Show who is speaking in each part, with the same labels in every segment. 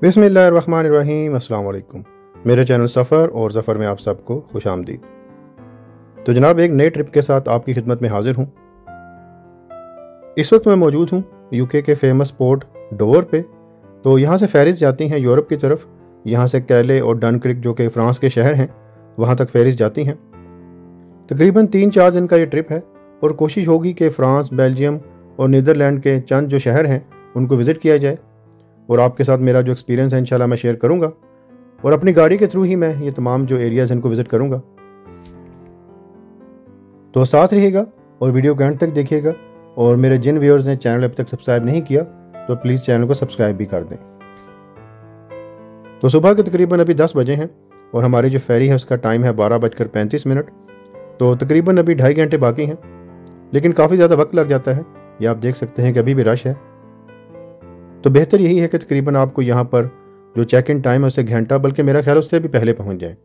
Speaker 1: बिस्मिल्लाहिर्रहमानिर्रहीम। अस्सलाम वालेकुम। मेरे चैनल सफ़र और ज़फ़र में आप सबको खुश आमदीद। तो जनाब, एक नए ट्रिप के साथ आपकी खिदमत में हाजिर हूँ। इस वक्त मैं मौजूद हूँ यूके के फेमस पोर्ट डोवर पे। तो यहाँ से फेरीज जाती हैं यूरोप की तरफ। यहाँ से कैले और डनक्रिक जो कि फ़्रांस के शहर हैं वहाँ तक फेरीज जाती हैं। तकरीबन 3-4 दिन का ये ट्रिप है और कोशिश होगी कि फ़्रांस, बेल्जियम और नीदरलैंड के चंद जो शहर हैं उनको विज़िट किया जाए और आपके साथ मेरा जो एक्सपीरियंस है इंशाल्लाह मैं शेयर करूंगा और अपनी गाड़ी के थ्रू ही मैं ये तमाम जो एरियाज़ इनको विज़िट करूंगा। तो साथ रहिएगा और वीडियो के एंड तक देखिएगा। और मेरे जिन व्यूअर्स ने चैनल अभी तक सब्सक्राइब नहीं किया तो प्लीज़ चैनल को सब्सक्राइब भी कर दें। तो सुबह के तकरीबन अभी 10 बजे हैं और हमारी जो फेरी है उसका टाइम है 12:35। तो तकरीबन अभी 2.5 घंटे बाकी हैं, लेकिन काफ़ी ज़्यादा वक्त लग जाता है। ये आप देख सकते हैं कि अभी भी रश है। तो बेहतर यही है कि तकरीबन आपको यहाँ पर जो चेक इन टाइम है उससे घंटा, बल्कि मेरा ख्याल उससे भी पहले पहुँच जाए।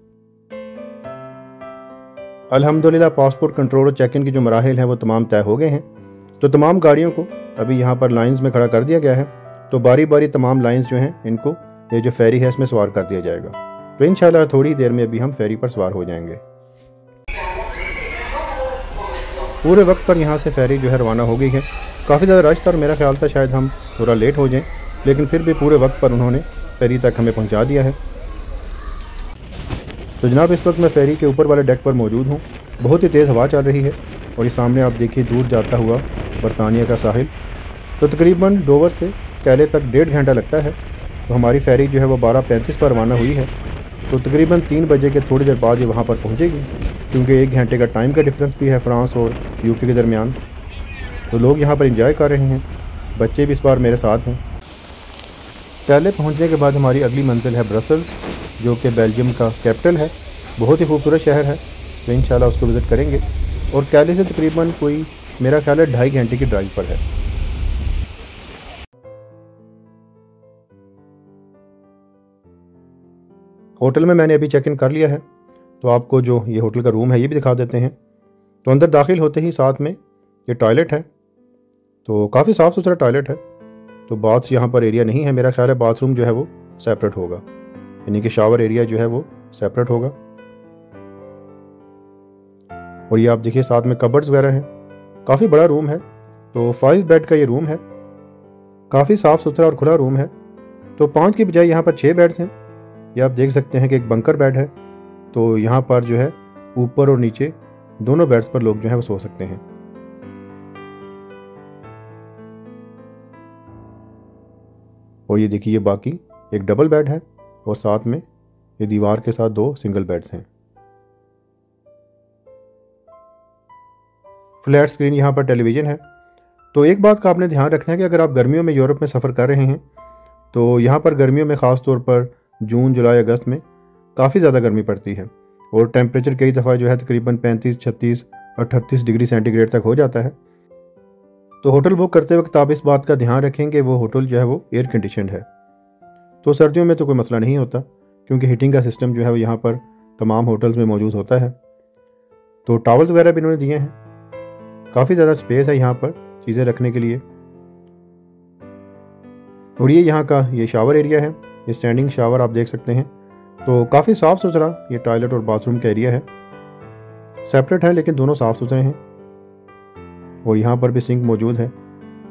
Speaker 1: अल्हम्दुलिल्लाह पासपोर्ट कंट्रोल और चेक इन की जो मराहिल हैं वो तमाम तय हो गए हैं। तो तमाम गाड़ियों को अभी यहाँ पर लाइंस में खड़ा कर दिया गया है। तो बारी बारी तमाम लाइंस जो हैं इनको ये जो फेरी है इसमें सवार कर दिया जाएगा। तो इंशाल्लाह थोड़ी देर में अभी हम फेरी पर सवार हो जाएंगे। पूरे वक्त पर यहाँ से फेरी जो है रवाना हो गई है। काफ़ी ज़्यादा रश था और मेरा ख्याल था शायद हम थोड़ा लेट हो जाएं, लेकिन फिर भी पूरे वक्त पर उन्होंने फेरी तक हमें पहुँचा दिया है। तो जनाब, इस वक्त मैं फेरी के ऊपर वाले डेक पर मौजूद हूँ। बहुत ही तेज़ हवा चल रही है और ये सामने आप देखिए दूर जाता हुआ बरतानिया का साहिल। तो तकरीबन डोवर से कैले तक 1.5 घंटा लगता है। तो हमारी फेरी जो है वो 12:35 पर रवाना हुई है। तो तकरीबन 3 बजे के थोड़ी देर बाद ये वहाँ पर पहुँचेगी, क्योंकि 1 घंटे का टाइम का डिफरेंस भी है फ़्रांस और यूके के दरमियान। तो लोग यहाँ पर इंजॉय कर रहे हैं, बच्चे भी इस बार मेरे साथ हैं। कैले पहुँचने के बाद हमारी अगली मंजिल है ब्रसल्स, जो कि बेल्जियम का कैपिटल है। बहुत ही खूबसूरत शहर है, तो इंशाल्लाह उसको विज़िट करेंगे। और कैले से तकरीबन कोई मेरा ख्याल है 2.5 घंटे की ड्राइव पर है। होटल में मैंने अभी चेक इन कर लिया है। तो आपको जो ये होटल का रूम है ये भी दिखा देते हैं। तो अंदर दाखिल होते ही साथ में ये टॉयलेट है। तो काफ़ी साफ़ सुथरा टॉयलेट है। तो बाथ्स यहाँ पर एरिया नहीं है, मेरा ख्याल है बाथरूम जो है वो सेपरेट होगा, यानी कि शावर एरिया जो है वो सेपरेट होगा। और ये आप देखिए साथ में कबर्ड्स वगैरह हैं। काफ़ी बड़ा रूम है। तो 5 बेड का ये रूम है। काफ़ी साफ़ सुथरा और खुला रूम है। तो 5 की बजाय यहाँ पर 6 बेड्स हैं। ये आप देख सकते हैं कि एक बंकर बेड है। तो यहाँ पर जो है ऊपर और नीचे दोनों बेड्स पर लोग जो है वो सो सकते हैं। और ये देखिए बाकी एक डबल बेड है और साथ में ये दीवार के साथ 2 सिंगल बेड्स हैं। फ्लैट स्क्रीन यहाँ पर टेलीविज़न है। तो एक बात का आपने ध्यान रखना है कि अगर आप गर्मियों में यूरोप में सफ़र कर रहे हैं तो यहाँ पर गर्मियों में ख़ास तौर पर जून, जुलाई, अगस्त में काफ़ी ज़्यादा गर्मी पड़ती है और टेम्परेचर कई दफ़ा जो है तकरीबन 35, 36, 38 डिग्री सेंटीग्रेड तक हो जाता है। तो होटल बुक करते वक्त आप इस बात का ध्यान रखेंगे वो होटल जो है वो एयर कंडीशनड है। तो सर्दियों में तो कोई मसला नहीं होता, क्योंकि हीटिंग का सिस्टम जो है वो यहाँ पर तमाम होटल्स में मौजूद होता है। तो टॉवल्स वगैरह भी इन्होंने दिए हैं। काफ़ी ज़्यादा स्पेस है यहाँ पर चीज़ें रखने के लिए। और ये यहाँ का ये शावर एरिया है। ये स्टैंडिंग शावर आप देख सकते हैं। तो काफ़ी साफ़ सुथरा ये टॉयलेट और बाथरूम का एरिया है। सेपरेट है लेकिन दोनों साफ़ सुथरे हैं। और यहाँ पर भी सिंक मौजूद है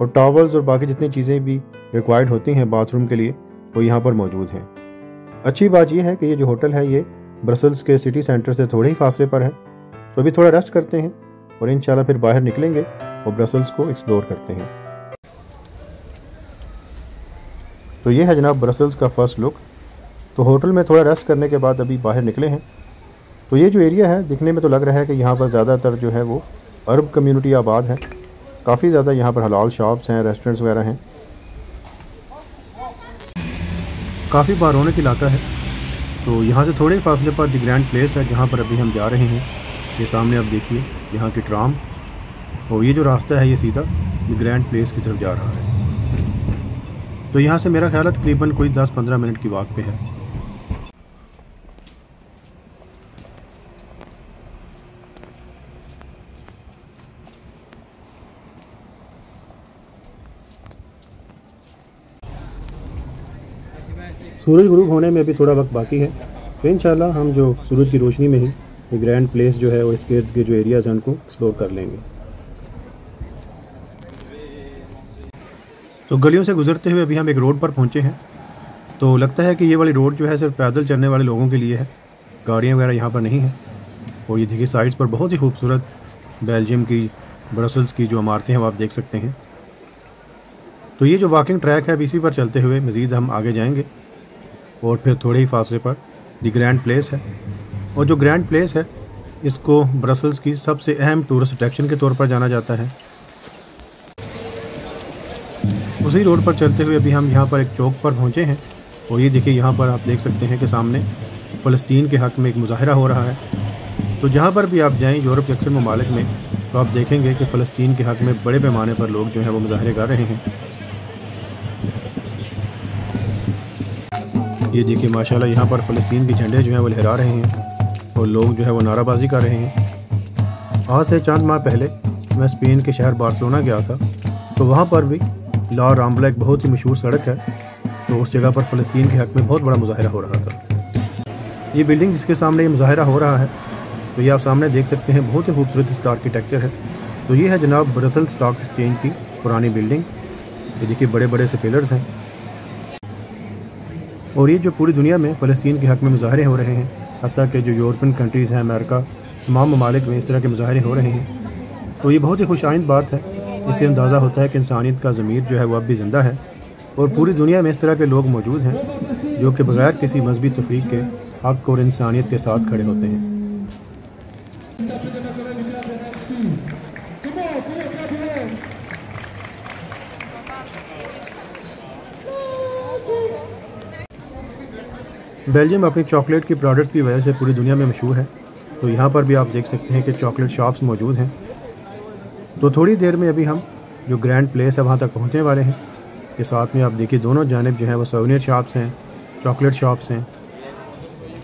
Speaker 1: और टॉवल्स और बाकी जितनी चीज़ें भी रिक्वायर्ड होती हैं बाथरूम के लिए वो यहाँ पर मौजूद हैं। अच्छी बात यह है कि ये जो होटल है ये ब्रसल्स के सिटी सेंटर से थोड़े ही फासले पर है। तो अभी थोड़ा रेस्ट करते हैं और इंशाल्लाह फिर बाहर निकलेंगे और ब्रसल्स को एक्सप्लोर करते हैं। तो ये है जनाब ब्रसल्स का फ़र्स्ट लुक। तो होटल में थोड़ा रेस्ट करने के बाद अभी बाहर निकले हैं। तो ये जो एरिया है दिखने में तो लग रहा है कि यहाँ पर ज़्यादातर जो है वो अरब कम्युनिटी आबाद है। काफ़ी ज़्यादा यहाँ पर हलाल शॉप्स हैं, रेस्टोरेंट्स वगैरह हैं। काफ़ी बारौनक इलाका है। तो यहाँ से थोड़े फासले पर द ग्रैंड प्लेस है जहाँ पर अभी हम जा रहे हैं। ये सामने आप देखिए यहाँ की ट्राम और ये जो रास्ता है ये सीधा द ग्रैंड प्लेस की तरफ जा रहा है। तो यहाँ से मेरा ख्याल है तकरीबन कोई 10-15 मिनट की वॉक पे है। सूरज गुरूब होने में अभी थोड़ा वक्त बाकी है, तो इंशाल्लाह हम जो सूरज की रोशनी में ही ये ग्रैंड प्लेस जो है और इसके इर्द के जो एरियाज़ हैं उनको एक्सप्लोर कर लेंगे। तो गलियों से गुजरते हुए अभी हम एक रोड पर पहुंचे हैं। तो लगता है कि ये वाली रोड जो है सिर्फ पैदल चलने वाले लोगों के लिए है, गाड़ियाँ वगैरह यहाँ पर नहीं है। और ये देखिए साइड्स पर बहुत ही खूबसूरत बेल्जियम की, ब्रसल्स की जो इमारतें हैं वो आप देख सकते हैं। तो ये जो वॉकिंग ट्रैक है, अब इसी पर चलते हुए मज़ीद हम आगे जाएंगे और फिर थोड़े ही फासले पर दी ग्रैंड प्लेस है। और जो ग्रैंड प्लेस है इसको ब्रसल्स की सबसे अहम टूरिस्ट अट्रैक्शन के तौर पर जाना जाता है। उसी रोड पर चलते हुए अभी हम यहाँ पर एक चौक पर पहुँचे हैं और ये देखिए यहाँ पर आप देख सकते हैं कि सामने फ़लस्तीन के हक़ में एक मुज़ाहरा हो रहा है। तो जहाँ पर भी आप जाएँ यूरोप के अक्सर ममालिक में, तो आप देखेंगे कि फ़लस्तीन के हक़ में बड़े पैमाने पर लोग जो हैं वो मुज़ाहरे कर रहे हैं। ये देखिए माशाल्लाह यहाँ पर फ़लस्तीन के झंडे जो हैं वो लहरा रहे हैं और लोग जो है वो नाराबाजी कर रहे हैं। आज से चंद माह पहले मैं स्पेन के शहर बार्सिलोना गया था, तो वहाँ पर भी ला राम्बला एक बहुत ही मशहूर सड़क है, तो उस जगह पर फ़लस्तीन के हक़ में बहुत बड़ा मुज़ाहरा हो रहा था। ये बिल्डिंग जिसके सामने ये मुज़ाहरा हो रहा है, तो ये आप सामने देख सकते हैं, बहुत ही खूबसूरत इसका आर्किटेक्चर है। तो ये है जनाब ब्रसेल्स स्टॉक एक्सचेंज की पुरानी बिल्डिंग। ये देखिए बड़े बड़े से पिलर्स हैं और ये जो पूरी दुनिया में फ़लस्तीन के हक़ में मुज़ाहरे हो रहे हैं, हत्ता कि जो यूरोपियन कंट्रीज़ हैं, अमेरिका, तमाम ममालिक में इस तरह के मुज़ाहरे हो रहे हैं। तो ये बहुत ही खुशाइंद बात है। इससे अंदाज़ा होता है कि इंसानियत का ज़मीर जो है वो अब भी ज़िंदा है और पूरी दुनिया में इस तरह के लोग मौजूद हैं जो कि बग़ैर किसी मजहबी तफ़रीक़ के हक़ और इंसानियत के साथ खड़े होते हैं। बेल्जियम अपनी चॉकलेट की प्रोडक्ट्स की वजह से पूरी दुनिया में मशहूर है। तो यहाँ पर भी आप देख सकते हैं कि चॉकलेट शॉप्स मौजूद हैं। तो थोड़ी देर में अभी हम जो ग्रैंड प्लेस है वहाँ तक पहुँचने वाले हैं। के साथ में आप देखिए दोनों जानिब जो है वो सोवेनियर शॉप्स हैं, चॉकलेट शॉप्स हैं।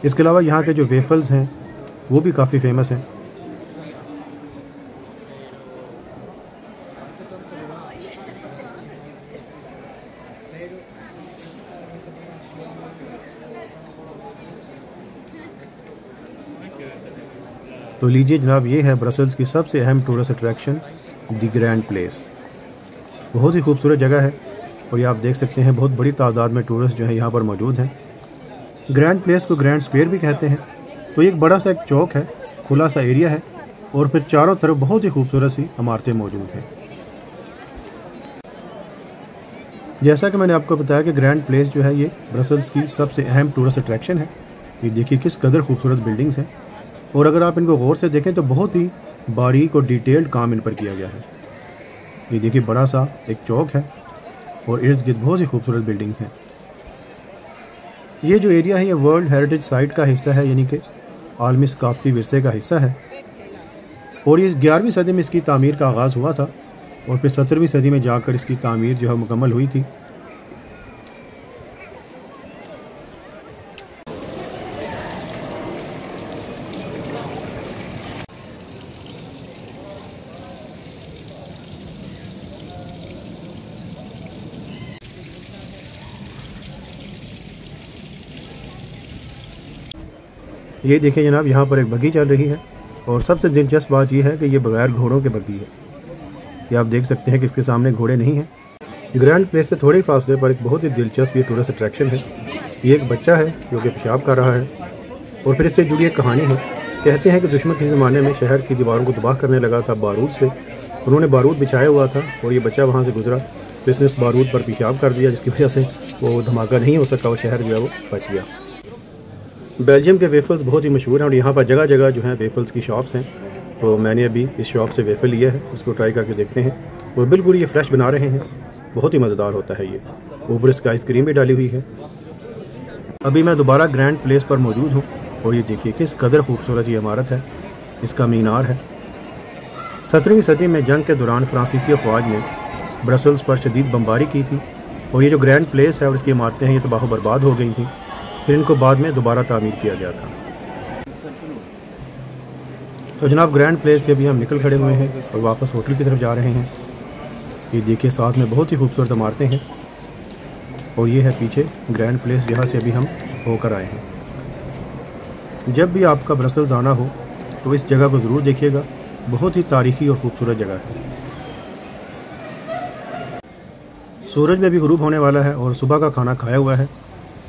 Speaker 1: इसके अलावा यहाँ के जो वेफल्स हैं वो भी काफ़ी फेमस हैं। तो लीजिए जनाब, ये है ब्रसल्स की सबसे अहम टूरिस्ट अट्रैक्शन दी ग्रैंड प्लेस। बहुत ही खूबसूरत जगह है और ये आप देख सकते हैं बहुत बड़ी तादाद में टूरिस्ट जो है यहाँ पर मौजूद हैं। ग्रैंड प्लेस को ग्रैंड स्क्वायर भी कहते हैं। तो ये एक बड़ा सा एक चौक है, खुला सा एरिया है और फिर चारों तरफ बहुत ही खूबसूरत सी इमारतें मौजूद हैं। जैसा कि मैंने आपको बताया कि ग्रैंड प्लेस जो है ये ब्रसल्स की सबसे अहम टूरिस्ट अट्रैक्शन है। ये देखिए किस कदर खूबसूरत बिल्डिंग्स हैं और अगर आप इनको गौर से देखें तो बहुत ही बारीक और डिटेल्ड काम इन पर किया गया है। ये देखिए बड़ा सा एक चौक है और इर्द गिर्द बहुत ही खूबसूरत बिल्डिंग्स हैं। ये जो एरिया है ये वर्ल्ड हेरिटेज साइट का हिस्सा है, यानी कि आलमी सकाफती विरसे का हिस्सा है। और ये 11वीं सदी में इसकी तामीर का आगाज़ हुआ था और फिर 17वीं सदी में जाकर इसकी तामीर जो है मुकम्मल हुई थी। ये देखिए जनाब, यहाँ पर एक बग्गी चल रही है और सबसे दिलचस्प बात यह है कि ये बगैर घोड़ों के बग्गी है। ये आप देख सकते हैं कि इसके सामने घोड़े नहीं हैं। ग्रैंड प्लेस से थोड़े फासले पर एक बहुत ही दिलचस्प ये टूरिस्ट अट्रैक्शन है। ये एक बच्चा है जो कि पेशाब कर रहा है और फिर इससे जुड़ी एक कहानी है। कहते हैं कि दुश्मन के ज़माने में शहर की दीवारों को तबाह करने लगा था बारूद से। उन्होंने बारूद बिछाया हुआ था और ये बच्चा वहाँ से गुजरा, तो इसने उस बारूद पर पेशाब कर दिया, जिसकी वजह से वो धमाका नहीं हो सका, वो शहर जो है वो बच गया। बेल्जियम के वेफल्स बहुत ही मशहूर हैं और यहाँ पर जगह जगह जो है वेफल्स की शॉप्स हैं। तो मैंने अभी इस शॉप से वेफल लिया है, इसको ट्राई करके देखते हैं। वो बिल्कुल ये फ्रेश बना रहे हैं, बहुत ही मज़ेदार होता है ये। ऊपर इसका आइसक्रीम भी डाली हुई है। अभी मैं दोबारा ग्रैंड प्लेस पर मौजूद हूँ और ये देखिए किस कदर खूबसूरत ये इमारत है, इसका मीनार है। 17वीं सदी में जंग के दौरान फ्रांसीसी अफवाज ने ब्रसल्स पर शदीद बमबारी की थी और ये जो ग्रैंड प्लेस है और इसकी इमारतें हैं ये तबाह बर्बाद हो गई थी। फिर इनको बाद में दोबारा तामीर किया गया था। तो जनाब ग्रैंड प्लेस से अभी हम निकल खड़े हुए हैं और वापस होटल की तरफ जा रहे हैं। ये देखिए साथ में बहुत ही खूबसूरत इमारतें हैं। और ये है पीछे ग्रैंड प्लेस जहाँ से अभी हम होकर आए हैं। जब भी आपका ब्रसल्स आना हो तो इस जगह को ज़रूर देखिएगा, बहुत ही तारीखी और ख़ूबसूरत जगह है। सूरज में भी गुरूब होने वाला है और सुबह का खाना खाया हुआ है,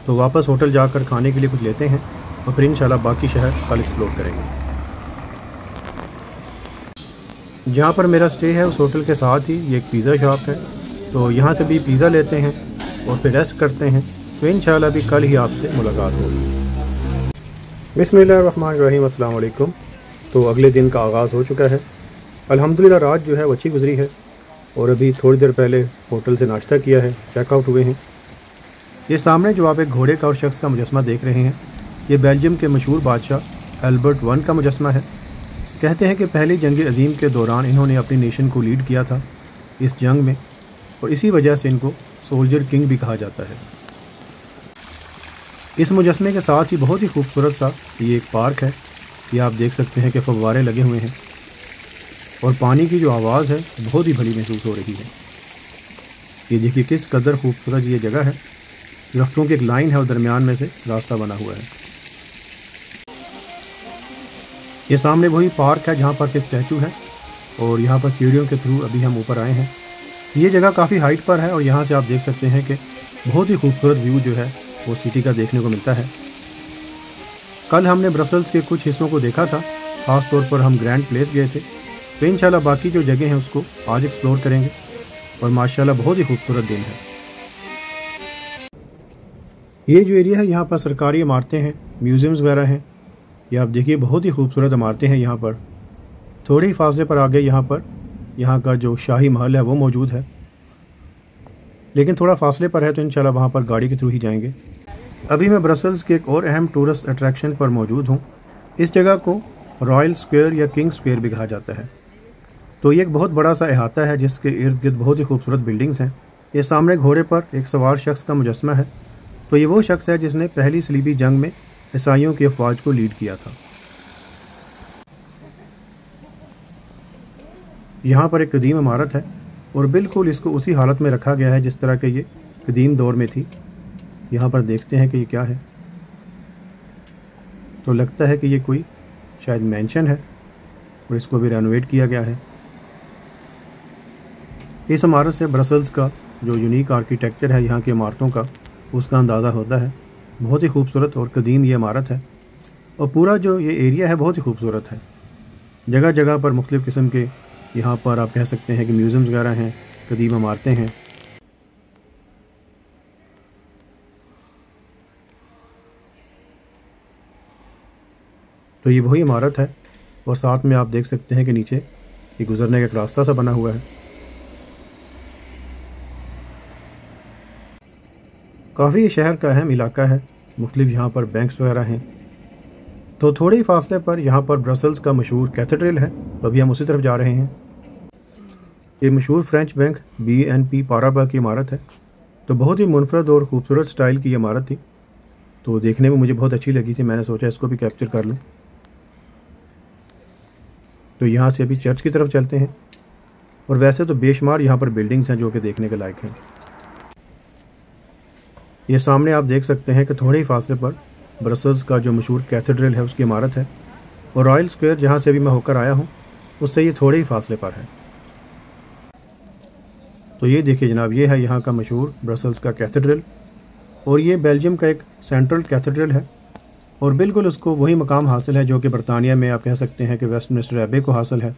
Speaker 1: तो वापस होटल जाकर खाने के लिए कुछ लेते हैं और फिर इंशाल्लाह बाकी शहर कल एक्सप्लोर करेंगे। जहाँ पर मेरा स्टे है उस होटल के साथ ही ये एक पिज़्ज़ा शॉप है, तो यहाँ से भी पिज़्ज़ा लेते हैं और फिर रेस्ट करते हैं। तो इंशाल्लाह भी कल ही आपसे मुलाकात होगी। बिस्मिल्लाहिर्रहमानिर्रहीम, अस्सलाम वालेकुम। तो अगले दिन का आगाज़ हो चुका है। अल्हम्दुलिल्लाह रात जो है वो अच्छी गुजरी है और अभी थोड़ी देर पहले होटल से नाश्ता किया है, चेकआउट हुए हैं। ये सामने जो आप एक घोड़े का और शख्स का मुजस्मा देख रहे हैं, ये बेल्जियम के मशहूर बादशाह एल्बर्ट वन का मुजस्मा है। कहते हैं कि पहली जंग अजीम के दौरान इन्होंने अपनी नेशन को लीड किया था इस जंग में, और इसी वजह से इनको सोल्जर किंग भी कहा जाता है। इस मुजस्मे के साथ ही बहुत ही खूबसूरत सा ये एक पार्क है। ये आप देख सकते हैं कि फव्वारे लगे हुए हैं और पानी की जो आवाज़ है बहुत ही भली महसूस हो रही है। ये देखिए किस कदर खूबसूरत ये जगह है। दरख्तों की एक लाइन है और दरमियान में से रास्ता बना हुआ है। ये सामने वही पार्क है जहाँ पर के स्टैचू है और यहाँ पर सीढ़ियों के थ्रू अभी हम ऊपर आए हैं। ये जगह काफ़ी हाइट पर है और यहाँ से आप देख सकते हैं कि बहुत ही खूबसूरत व्यू जो है वो सिटी का देखने को मिलता है। कल हमने ब्रसल्स के कुछ हिस्सों को देखा था, ख़ास तौर पर हम ग्रैंड प्लेस गए थे। तो इंशाल्लाह बाकी जो जगह हैं उसको आज एक्सप्लोर करेंगे और माशाल्लाह बहुत ही खूबसूरत दिन है। ये जो एरिया है यहाँ पर सरकारी इमारतें हैं, म्यूज़ियम्स वगैरह हैं। ये आप देखिए बहुत ही खूबसूरत इमारतें हैं यहाँ पर। थोड़े ही फासले पर आगे यहाँ का जो शाही महल है वो मौजूद है, लेकिन थोड़ा फासले पर है, तो इंशाल्लाह वहाँ पर गाड़ी के थ्रू ही जाएंगे। अभी मैं ब्रसल्स के एक और अहम टूरिस्ट अट्रैक्शन पर मौजूद हूँ। इस जगह को रॉयल स्क्वायर या किंग स्क्वायर भी कहा जाता है। तो ये एक बहुत बड़ा सा अहाता है जिसके इर्द गिर्द बहुत ही खूबसूरत बिल्डिंग्स हैं। ये सामने घोड़े पर एक सवार शख्स का मुजस्मा है, तो ये वो शख्स है जिसने पहली सलीबी जंग में ईसाइयों की अफवाज को लीड किया था। यहाँ पर एक कदीम इमारत है और बिल्कुल इसको उसी हालत में रखा गया है जिस तरह के ये कदीम दौर में थी। यहाँ पर देखते हैं कि ये क्या है, तो लगता है कि ये कोई शायद मैंशन है और इसको भी रेनोवेट किया गया है। इस इमारत से ब्रसल्स का जो यूनिक आर्किटेक्चर है यहाँ की इमारतों का, उसका अंदाज़ा होता है। बहुत ही खूबसूरत और कदीम ये इमारत है और पूरा जो ये एरिया है बहुत ही खूबसूरत है। जगह जगह पर मुख्तलिफ़ किस्म के यहाँ पर आप कह सकते हैं कि म्यूज़ियम्स वगैरह हैं, कदीम इमारतें हैं। तो ये वही इमारत है और साथ में आप देख सकते हैं कि नीचे ये गुज़रने का एक रास्ता सा बना हुआ है। काफ़ी ये शहर का अहम इलाका है, मुख्तलिफ यहाँ पर बैंक्स वगैरह हैं। तो थोड़े ही फासले पर यहाँ पर ब्रसल्स का मशहूर कैथेड्रल है, तो अभी हम उसी तरफ जा रहे हैं। ये मशहूर फ्रेंच बैंक BNP पाराबा की इमारत है। तो बहुत ही मुनफरद और ख़ूबसूरत स्टाइल की इमारत थी, तो देखने में मुझे बहुत अच्छी लगी थी। मैंने सोचा इसको भी कैप्चर कर लूँ। तो यहाँ से अभी चर्च की तरफ चलते हैं और वैसे तो बेशुमार यहाँ पर बिल्डिंग्स हैं जो कि देखने के लायक हैं। ये सामने आप देख सकते हैं कि थोड़े ही फासले पर ब्रसल्स का जो मशहूर कैथेड्रल है उसकी इमारत है और रॉयल स्क्वायर जहाँ से अभी मैं होकर आया हूँ उससे ये थोड़े ही फासले पर है। तो ये देखिए जनाब, ये है यहाँ का मशहूर ब्रसल्स का कैथेड्रल और ये बेल्जियम का एक सेंट्रल कैथेड्रल है और बिल्कुल उसको वही मकाम हासिल है जो कि बरतानिया में आप कह सकते हैं कि वेस्टमिनिस्टर एबे को हासिल है।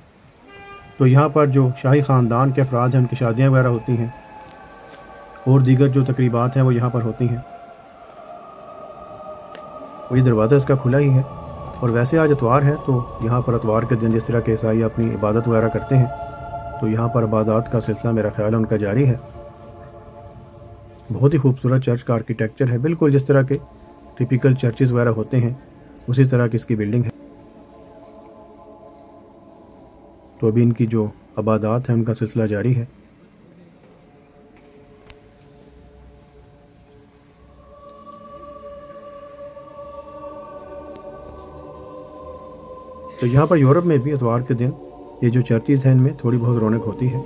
Speaker 1: तो यहाँ पर जो शाही ख़ानदान के अफराद हैं उनकी शादियाँ वगैरह होती हैं और दीगर जो तकरीबात हैं वो यहाँ पर होती हैं। वही दरवाज़ा इसका खुला ही है और वैसे आज इतवार है, तो यहाँ पर इतवार के दिन जिस तरह के ईसाई अपनी इबादत वगैरह करते हैं, तो यहाँ पर इबादत का सिलसिला मेरा ख्याल है उनका जारी है। बहुत ही खूबसूरत चर्च का आर्किटेक्चर है, बिल्कुल जिस तरह के टिपिकल चर्चेज़ वगैरह होते हैं उसी तरह की इसकी बिल्डिंग है। तो अभी इनकी जो इबादत है उनका सिलसिला जारी है। तो यहाँ पर यूरोप में भी इतवार के दिन ये जो चर्चेज़ हैं इनमें थोड़ी बहुत रौनक होती है।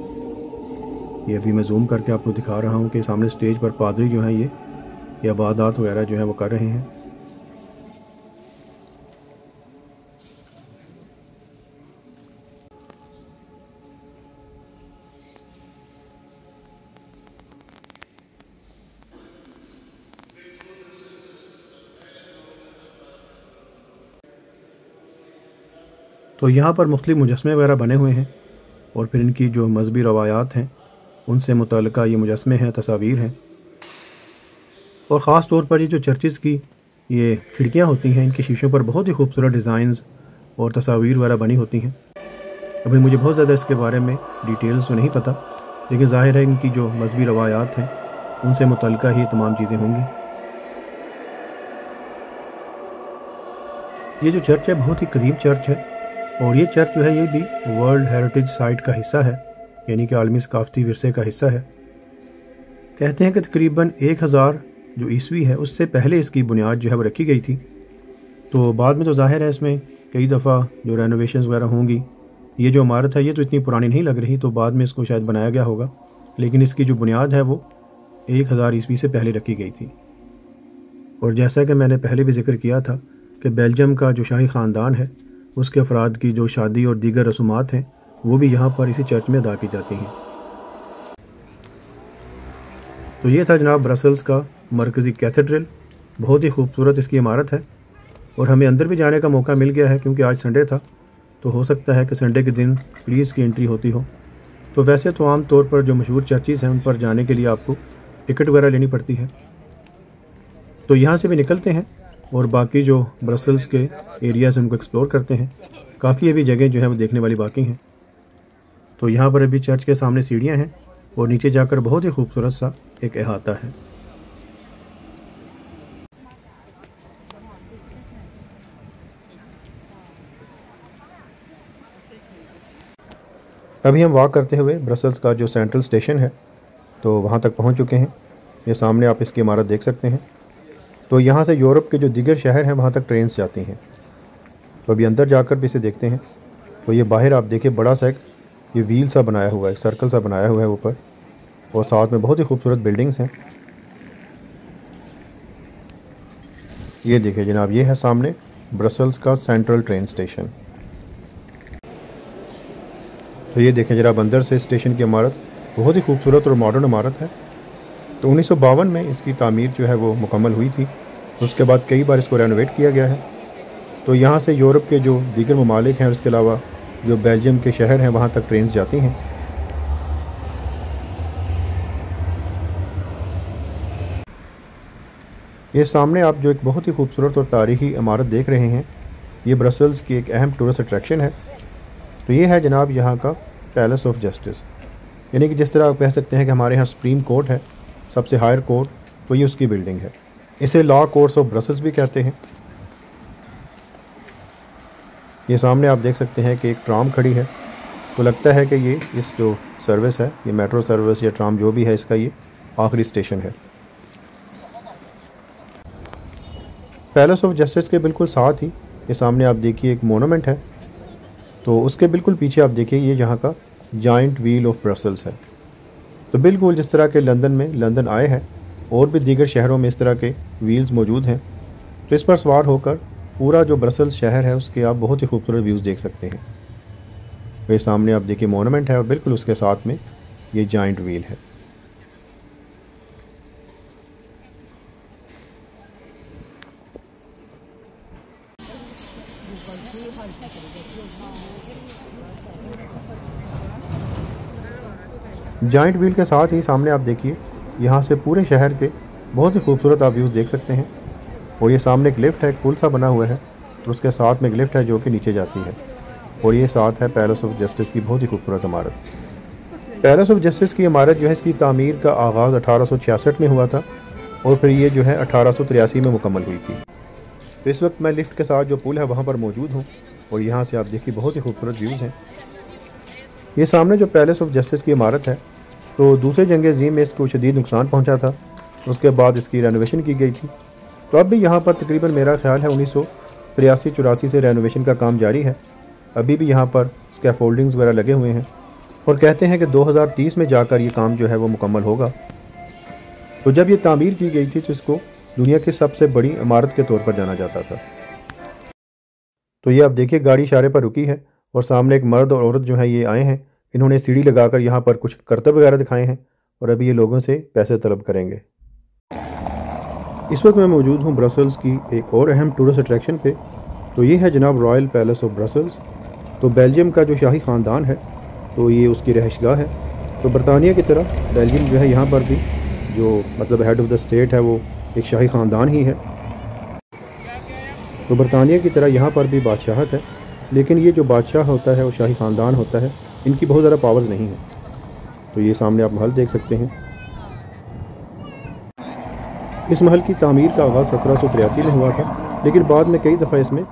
Speaker 1: ये अभी मैं जूम करके आपको दिखा रहा हूँ कि सामने स्टेज पर पादरी जो हैं ये इबादत वगैरह जो है वो कर रहे हैं। तो यहाँ पर मुख्तलिफ मुजस्मे वगैरह बने हुए हैं और फिर इनकी जो मजहबी रवायात हैं उनसे मुतल्लिका ये मुजस्मे हैं, तस्वीर हैं। और ख़ास तौर पर ये जो चर्चिज़ की ये खिड़कियाँ होती हैं, इनके शीशों पर बहुत ही खूबसूरत डिज़ाइंस और तस्वीर वगैरह बनी होती हैं। अभी मुझे बहुत ज़्यादा इसके बारे में डिटेल्स तो नहीं पता, लेकिन ज़ाहिर है इनकी जो मजहबी रवायात हैं उनसे मुतल्लिका ही तमाम चीज़ें होंगी। ये जो चर्च है बहुत ही कदीम चर्च है और ये चर्च जो है ये भी वर्ल्ड हेरिटेज साइट का हिस्सा है, यानी कि आलमी सकाफ़ती विरसे का हिस्सा है। कहते हैं कि तकरीबन 1000 जो ईस्वी है उससे पहले इसकी बुनियाद जो है वो रखी गई थी। तो बाद में तो ज़ाहिर है इसमें कई दफ़ा जो रेनोवेशंस वगैरह होंगी। ये जो इमारत है ये तो इतनी पुरानी नहीं लग रही, तो बाद में इसको शायद बनाया गया होगा, लेकिन इसकी जो बुनियाद है वो 1000 ईस्वी से पहले रखी गई थी। और जैसा कि मैंने पहले भी जिक्र किया था कि बेल्जियम का जो शाही ख़ानदान है उसके अफराद की जो शादी और दीगर रसूमात हैं वो भी यहाँ पर इसी चर्च में अदा की जाती हैं। तो ये था जनाब ब्रसल्स का मरकज़ी कैथेड्रल। बहुत ही खूबसूरत इसकी इमारत है और हमें अंदर भी जाने का मौका मिल गया है क्योंकि आज संडे था, तो हो सकता है कि संडे के दिन फ्री इसकी एंट्री होती हो। तो वैसे तो आम तौर पर जो मशहूर चर्चेज़ हैं उन पर जाने के लिए आपको टिकट वगैरह लेनी पड़ती है। तो यहाँ से भी निकलते हैं और बाकी जो ब्रसल्स के एरियाज़ उनको एक्सप्लोर करते हैं। काफ़ी अभी जगह जो है वो देखने वाली बाकी हैं। तो यहाँ पर अभी चर्च के सामने सीढ़ियाँ हैं और नीचे जाकर बहुत ही खूबसूरत सा एक अहाता है। अभी हम वॉक करते हुए ब्रसल्स का जो सेंट्रल स्टेशन है तो वहाँ तक पहुँच चुके हैं। ये सामने आप इसकी इमारत देख सकते हैं। तो यहाँ से यूरोप के जो दीगर शहर हैं वहाँ तक ट्रेन्स जाती हैं। तो अभी अंदर जाकर भी इसे देखते हैं। तो ये बाहर आप देखिए बड़ा सा एक ये व्हील सा बनाया हुआ है, एक सर्कल सा बनाया हुआ है ऊपर, और साथ में बहुत ही खूबसूरत बिल्डिंग्स हैं। ये देखिए जनाब, ये है सामने ब्रसल्स का सेंट्रल ट्रेन स्टेशन। तो ये देखें जनाब अंदर से स्टेशन की इमारत बहुत ही खूबसूरत और मॉडर्न इमारत है। तो 1952 में इसकी तामीर जो है वो मुकम्मल हुई थी। उसके बाद कई बार इसको रेनोवेट किया गया है। तो यहाँ से यूरोप के जो दीगर ममालिक हैं और इसके अलावा जो बेल्जियम के शहर हैं वहाँ तक ट्रेन्स जाती हैं। ये सामने आप जो एक बहुत ही खूबसूरत और तारीखी इमारत देख रहे हैं ये ब्रसल्स की एक अहम टूरिस्ट अट्रैक्शन है। तो ये है जनाब यहाँ का पैलेस ऑफ जस्टिस, यानी कि जिस तरह आप कह सकते हैं कि हमारे यहाँ सुप्रीम कोर्ट है, सबसे हायर कोर्ट, तो ये उसकी बिल्डिंग है। इसे लॉ कोर्ट्स ऑफ ब्रसल्स भी कहते हैं। ये सामने आप देख सकते हैं कि एक ट्राम खड़ी है। तो लगता है कि ये इस जो सर्विस है, ये मेट्रो सर्विस या ट्राम जो भी है, इसका ये आखिरी स्टेशन है। पैलेस ऑफ जस्टिस के बिल्कुल साथ ही ये सामने आप देखिए एक मोनूमेंट है। तो उसके बिल्कुल पीछे आप देखिए ये जहाँ का जाइंट व्हील ऑफ ब्रसल्स है। तो बिल्कुल जिस तरह के लंदन में लंदन आए हैं और भी दीगर शहरों में इस तरह के व्हील्स मौजूद हैं। तो इस पर सवार होकर पूरा जो ब्रसल्स शहर है उसके आप बहुत ही खूबसूरत व्यूज़ देख सकते हैं। ये सामने आप देखिए मोनूमेंट है और बिल्कुल उसके साथ में ये जाइंट व्हील है। जाइंट व्हील के साथ ही सामने आप देखिए यहाँ से पूरे शहर के बहुत ही खूबसूरत आप व्यूज़ देख सकते हैं। और ये सामने एक लिफ्ट है, एक पुल सा बना हुआ है और उसके साथ में एक लिफ्ट है जो कि नीचे जाती है। और ये साथ है पैलेस ऑफ जस्टिस की बहुत ही खूबसूरत इमारत। पैलेस ऑफ जस्टिस की इमारत जो है इसकी तामीर का आगाज़ 1866 में हुआ था और फिर ये जो है 1883 में मुकम्मल हुई थी। तो इस वक्त मैं लिफ्ट के साथ जो पुल है वहाँ पर मौजूद हूँ और यहाँ से आप देखिए बहुत ही खूबसूरत व्यूज़ हैं। ये सामने जो पैलेस ऑफ जस्टिस की इमारत है तो दूसरे जंग अज़ीम में इसको शदीद नुकसान पहुँचा था। उसके बाद इसकी रेनोवेशन की गई थी। तो अब भी यहाँ पर तकरीबन मेरा ख्याल है 1983-84 से रेनोवेशन का काम जारी है। अभी भी यहाँ पर स्कैफोल्डिंग्स वगैरह लगे हुए हैं और कहते हैं कि 2030 में जाकर ये काम जो है वो मुकम्मल होगा। तो जब ये तामीर की गई थी तो इसको दुनिया की सबसे बड़ी इमारत के तौर पर जाना जाता था। तो ये आप देखिए गाड़ी इशारे पर रुकी है और सामने एक मर्द और औरत जो है ये आए हैं। इन्होंने सीढ़ी लगाकर यहाँ पर कुछ करतब वगैरह दिखाए हैं और अभी ये लोगों से पैसे तलब करेंगे। इस वक्त मैं मौजूद हूँ ब्रसल्स की एक और अहम टूरिस्ट अट्रैक्शन पे। तो ये है जनाब रॉयल पैलेस ऑफ ब्रसल्स। तो बेल्जियम का जो शाही ख़ानदान है तो ये उसकी रहायशगाह है। तो बरतानिया की तरह बेल्जियम जो है यहाँ पर भी जो मतलब हेड ऑफ़ द स्टेट है वो एक शाही ख़ानदान ही है। तो बरतानिया की तरह यहाँ पर भी बादशाहत है, लेकिन ये जो बादशाह होता है वो शाही ख़ानदान होता है, इनकी बहुत ज़्यादा पावर्स नहीं है। तो ये सामने आप महल देख सकते हैं। इस महल की तामीर का आगाज़ 1783 में हुआ था, लेकिन बाद में कई दफ़ा इसमें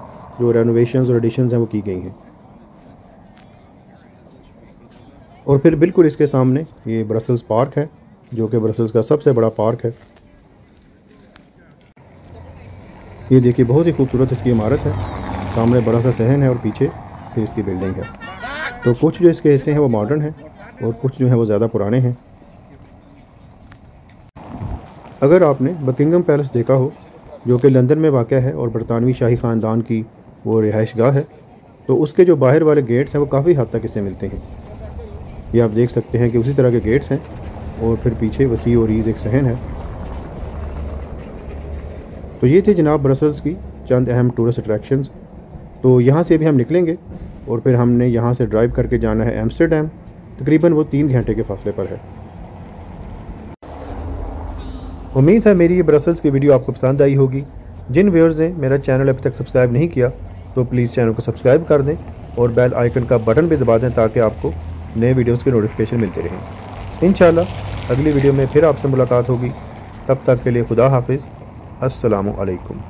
Speaker 1: जो रेनोवेशंस और एडिशंस हैं वो की गई हैं। और फिर बिल्कुल इसके सामने ये ब्रसल्स पार्क है, जो कि ब्रसल्स का सबसे बड़ा पार्क है। ये देखिए बहुत ही खूबसूरत इसकी इमारत है। सामने बड़ा सा सहन है और पीछे फिर इसकी बिल्डिंग है। तो कुछ जो इसके हिस्से हैं वो मॉडर्न हैं और कुछ जो है वो ज़्यादा पुराने हैं। अगर आपने बकिंगम पैलेस देखा हो, जो कि लंदन में वाक़ है और बरतानवी शाही ख़ानदान की वो रिहाइशगाह है, तो उसके जो बाहर वाले गेट्स हैं वो काफ़ी हद तक इससे मिलते हैं। ये आप देख सकते हैं कि उसी तरह के गेट्स हैं और फिर पीछे वसी और ईज़ एक सहन है। तो ये थे जनाब ब्रसल्स की चंद अहम टूरिस्ट अट्रैक्शंस। तो यहाँ से अभी हम निकलेंगे और फिर हमने यहाँ से ड्राइव करके जाना है एम्स्टर्डम। तकरीबन वो 3 घंटे के फासले पर है। उम्मीद है मेरी ये ब्रसल्स की वीडियो आपको पसंद आई होगी। जिन व्यूअर्स ने मेरा चैनल अभी तक सब्सक्राइब नहीं किया तो प्लीज़ चैनल को सब्सक्राइब कर दें और बेल आइकन का बटन भी दबा दें ताकि आपको नए वीडियोज़ के नोटिफिकेशन मिलते रहें। इंशाल्लाह अगली वीडियो में फिर आपसे मुलाकात होगी। तब तक के लिए खुदा हाफिज़। अस्सलामु अलैकुम।